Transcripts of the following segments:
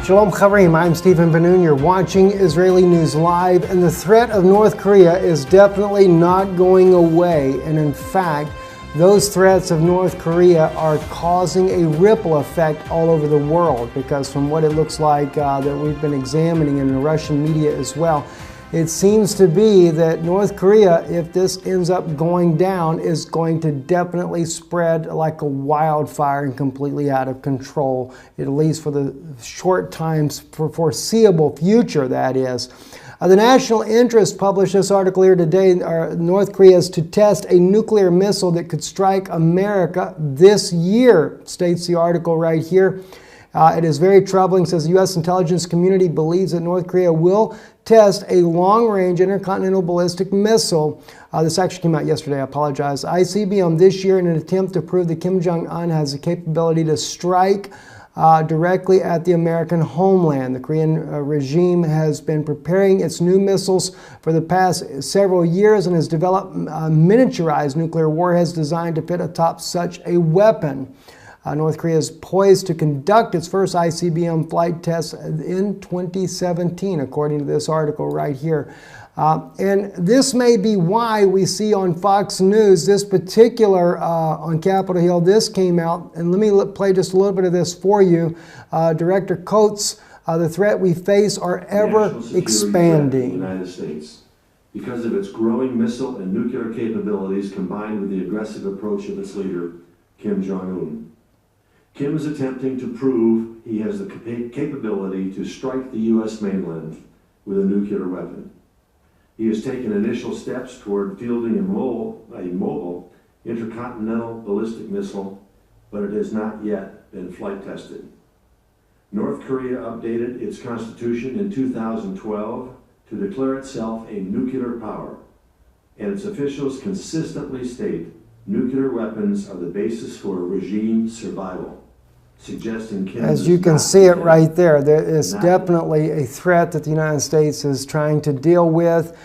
Shalom Chaverim, I'm Stephen Ben-Nun. You're watching Israeli News Live, and the threat of North Korea is definitely not going away. And in fact, those threats of North Korea are causing a ripple effect all over the world, because from what it looks like that we've been examining in the Russian media as well, it seems to be that North Korea, if this ends up going down, is going to definitely spread like a wildfire and completely out of control, at least for the short times, for foreseeable future, that is. The National Interest published this article here today. North Korea is to test a nuclear missile that could strike America this year, states the article right here. It is very troubling, says the U.S. intelligence community believes that North Korea will test a long-range intercontinental ballistic missile. This actually came out yesterday, I apologize. ICBM this year in an attempt to prove that Kim Jong-un has the capability to strike directly at the American homeland. The Korean regime has been preparing its new missiles for the past several years and has developed miniaturized nuclear warheads designed to fit atop such a weapon. North Korea is poised to conduct its first ICBM flight test in 2017, according to this article right here. And this may be why we see on Fox News this particular, on Capitol Hill, this came out, and let me play just a little bit of this for you. Director Coates, the threat we face are ever expanding. In the United States, because of its growing missile and nuclear capabilities combined with the aggressive approach of its leader, Kim Jong-un. Kim is attempting to prove he has the capability to strike the U.S. mainland with a nuclear weapon. He has taken initial steps toward fielding a mobile intercontinental ballistic missile, but it has not yet been flight tested. North Korea updated its constitution in 2012 to declare itself a nuclear power, and its officials consistently state nuclear weapons are the basis for regime survival. As you can see it right there, there is definitely a threat that the United States is trying to deal with.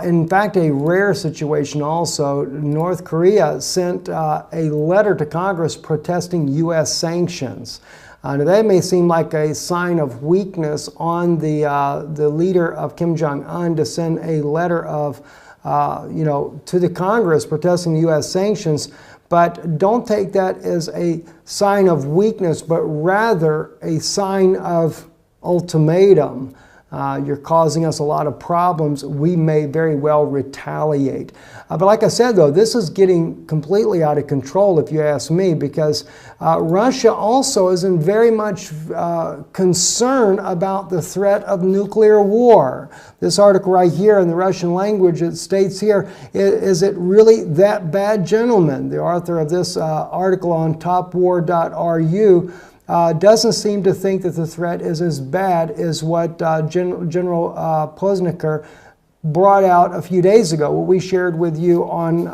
In fact, a rare situation also. North Korea sent a letter to Congress protesting U.S. sanctions. Now that may seem like a sign of weakness on the leader of Kim Jong-un to send a letter of, to the Congress protesting the U.S. sanctions. But don't take that as a sign of weakness, but rather a sign of ultimatum. You're causing us a lot of problems. We may very well retaliate. But like I said, though, this is getting completely out of control, if you ask me, because Russia also is in very much concern about the threat of nuclear war. This article right here in the Russian language, it states here, is it really that bad, gentlemen? The author of this article on topwar.ru doesn't seem to think that the threat is as bad as what General Posniker brought out a few days ago, what we shared with you on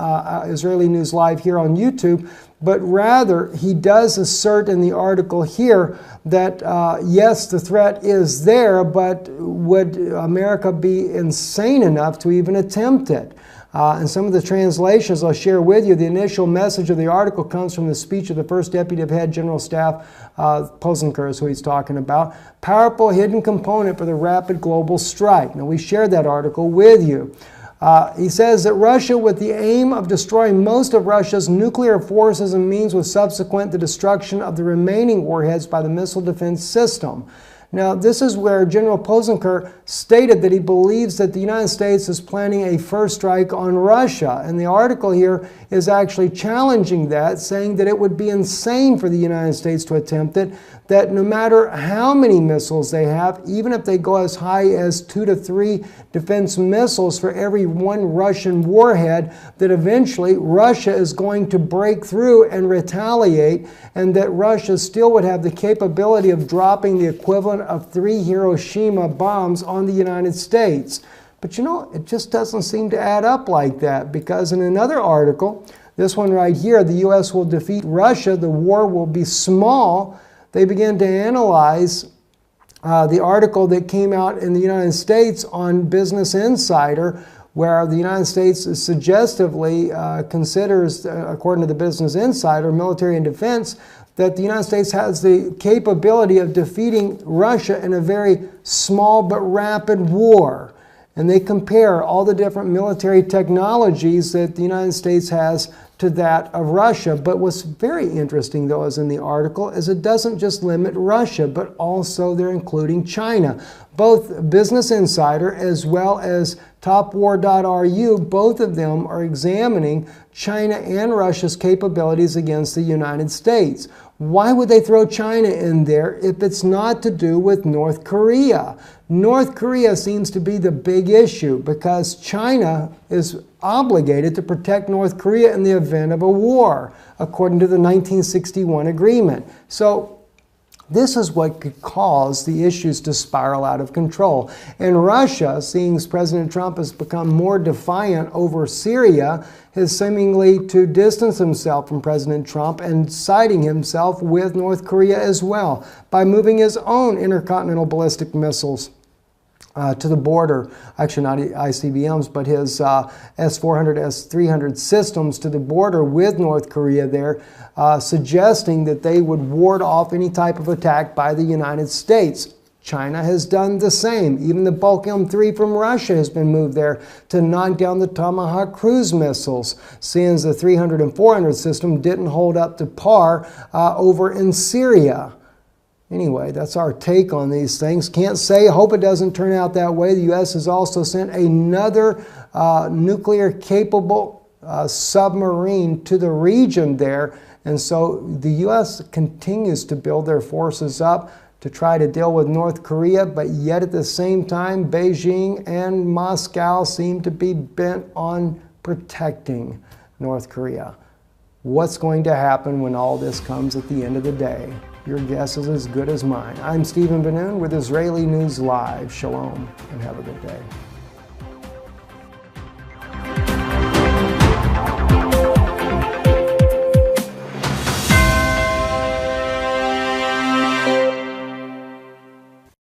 Israeli News Live here on YouTube. But rather, he does assert in the article here that, yes, the threat is there, but would America be insane enough to even attempt it? And some of the translations I'll share with you. The initial message of the article comes from the speech of the first Deputy of Head General Staff, Posniker is who he's talking about. Powerful hidden component for the rapid global strike. Now, we shared that article with you. He says that Russia, with the aim of destroying most of Russia's nuclear forces and means with subsequent the destruction of the remaining warheads by the missile defense system. Now, this is where General Posniker stated that he believes that the United States is planning a first strike on Russia. And the article here is actually challenging that, saying that it would be insane for the United States to attempt it, that no matter how many missiles they have, even if they go as high as 2 to 3 defense missiles for every one Russian warhead, that eventually Russia is going to break through and retaliate, and that Russia still would have the capability of dropping the equivalent of 3 Hiroshima bombs on the United States. But you know, it just doesn't seem to add up like that, because in another article, this one right here, the U.S. will defeat Russia, the war will be small. They began to analyze the article that came out in the United States on Business Insider, where the United States suggestively considers, according to the Business Insider, military and defense, that the United States has the capability of defeating Russia in a very small but rapid war. And they compare all the different military technologies that the United States has to that of Russia. But what's very interesting, though, is in the article, is it doesn't just limit Russia, but also they're including China. Both Business Insider as well as topwar.ru, both of them are examining China and Russia's capabilities against the United States. Why would they throw China in there if it's not to do with North Korea? North Korea seems to be the big issue because China is obligated to protect North Korea in the event of a war, according to the 1961 agreement. So this is what could cause the issues to spiral out of control. And Russia, seeing as President Trump has become more defiant over Syria, has seemingly to distance himself from President Trump and siding himself with North Korea as well by moving his own intercontinental ballistic missiles to the border, actually not ICBMs, but his S-400, S-300 systems to the border with North Korea there, suggesting that they would ward off any type of attack by the United States. China has done the same. Even the Bulk M3 from Russia has been moved there to knock down the Tomahawk cruise missiles, seeing as the 300 and 400 system didn't hold up to par over in Syria. Anyway, that's our take on these things. Can't say, hope it doesn't turn out that way. The U.S. has also sent another nuclear-capable submarine to the region there. And so the U.S. continues to build their forces up to try to deal with North Korea, but yet at the same time, Beijing and Moscow seem to be bent on protecting North Korea. What's going to happen when all this comes at the end of the day? Your guess is as good as mine. I'm Stephen Ben-Nun with Israeli News Live. Shalom and have a good day.